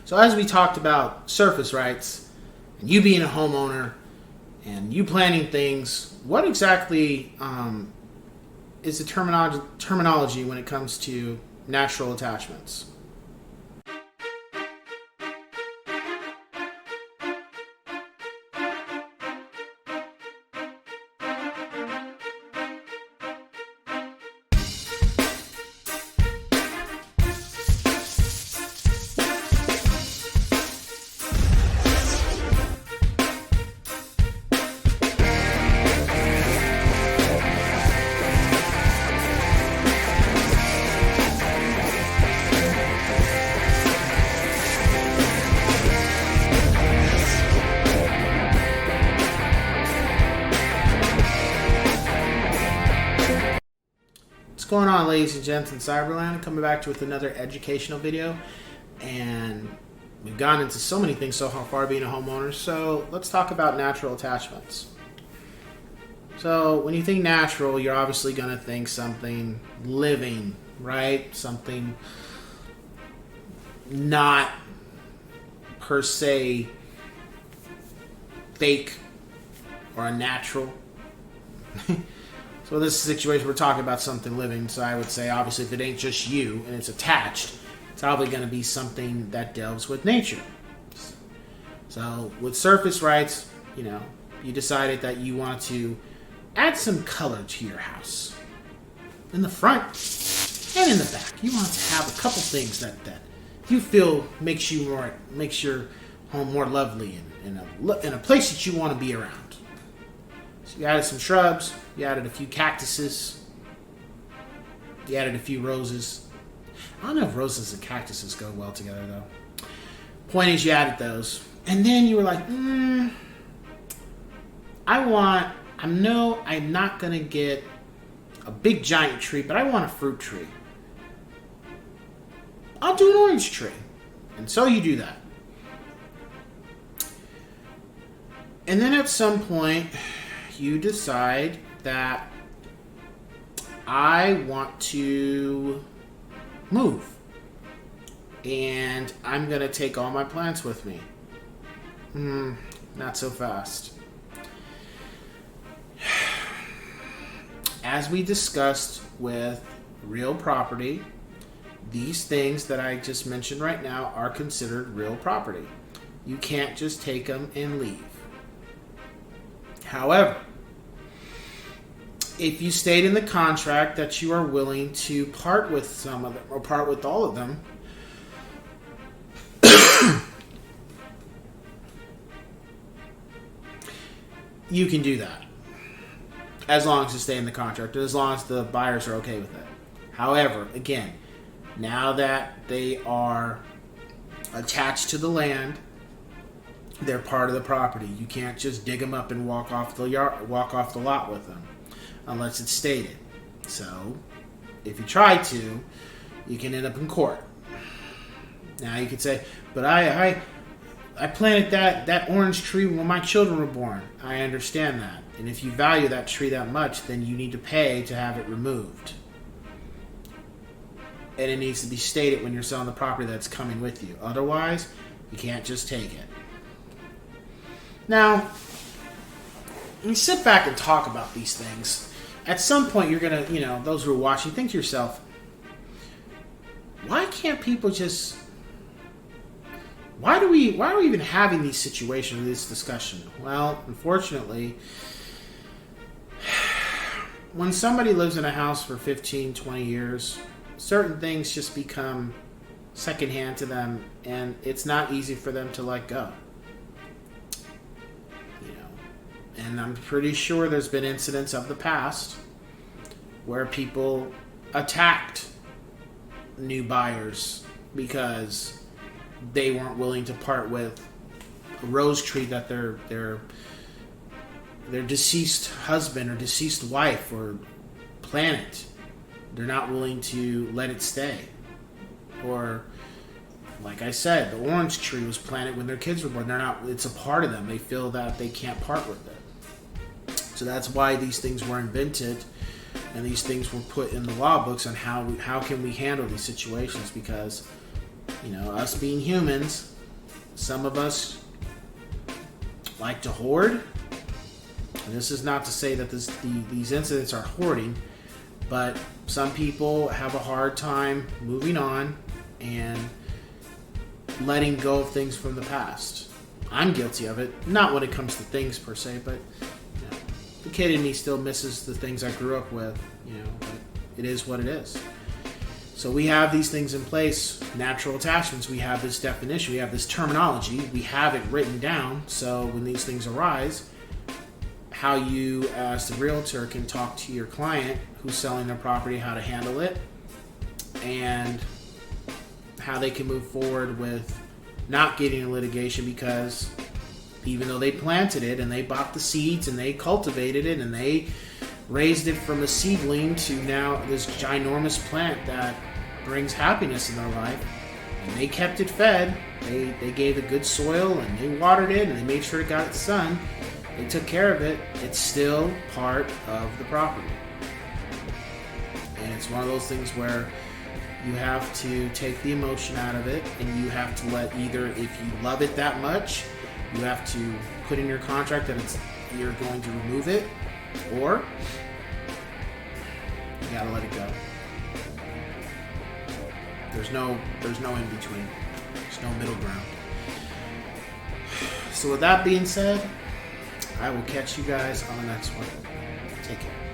So as we talked about surface rights, and you being a homeowner, and you planning things, what exactly is the terminology when it comes to natural attachments? What's going on, ladies and gents in Cyberland? Coming back to with another educational video, and we've gone into so many things so far being a homeowner, so let's talk about natural attachments. So when you think natural, you're obviously going to think something living, right? Something not per se fake or unnatural. So in this situation, we're talking about something living. So I would say, obviously, if it ain't just you and it's attached, it's probably going to be something that delves with nature. So with surface rights, you decided that you want to add some color to your house. In the front and in the back. You want to have a couple things that you feel makes your home more lovely and in a place that you want to be around. So you added some shrubs, you added a few cactuses, you added a few roses. I don't know if roses and cactuses go well together though. Point is, you added those. And then you were like, I'm not going to get a big giant tree, but I want a fruit tree. I'll do an orange tree. And so you do that. And then at some point, you decide that I want to move. And I'm going to take all my plants with me. Not so fast. As we discussed with real property, these things that I just mentioned right now are considered real property. You can't just take them and leave. However, if you state in the contract that you are willing to part with some of them or part with all of them, you can do that. As long as you stay in the contract, and as long as the buyers are okay with it. However, again, now that they are attached to the land, they're part of the property. You can't just dig them up and walk off the lot with them, unless it's stated. So, if you try to, you can end up in court. Now you could say, but I planted that orange tree when my children were born. I understand that. And if you value that tree that much, then you need to pay to have it removed. And it needs to be stated when you're selling the property that's coming with you. Otherwise, you can't just take it. Now, when you sit back and talk about these things, at some point you're going to, those who are watching, think to yourself, why can't people just... Why are we even having these situations, this discussion? Well, unfortunately, when somebody lives in a house for 15, 20 years, certain things just become secondhand to them, and it's not easy for them to let go. And I'm pretty sure there's been incidents of the past where people attacked new buyers because they weren't willing to part with a rose tree that their deceased husband or deceased wife or planted. They're not willing to let it stay. Or, like I said, the orange tree was planted when their kids were born. It's a part of them. They feel that they can't part with it. So that's why these things were invented, and these things were put in the law books on how can we handle these situations, because us being humans, Some of us like to hoard. And this is not to say that these incidents are hoarding, but some people have a hard time moving on and letting go of things from the past. I'm guilty of it, not when it comes to things per se, but the kid in me still misses the things I grew up with, but it is what it is. So we have these things in place, natural attachments. We have this definition, we have this terminology, we have it written down. So when these things arise, how you as the realtor can talk to your client who's selling their property, how to handle it, and how they can move forward with not getting in litigation, because even though they planted it and they bought the seeds and they cultivated it and they raised it from a seedling to now this ginormous plant that brings happiness in their life, and they kept it fed, they gave it good soil and they watered it and they made sure it got its sun, they took care of it, it's still part of the property. And it's one of those things where you have to take the emotion out of it, and you have to let, either if you love it that much, you have to put in your contract that you're going to remove it, or you gotta let it go. There's no in between. There's no middle ground. So with that being said, I will catch you guys on the next one. Take care.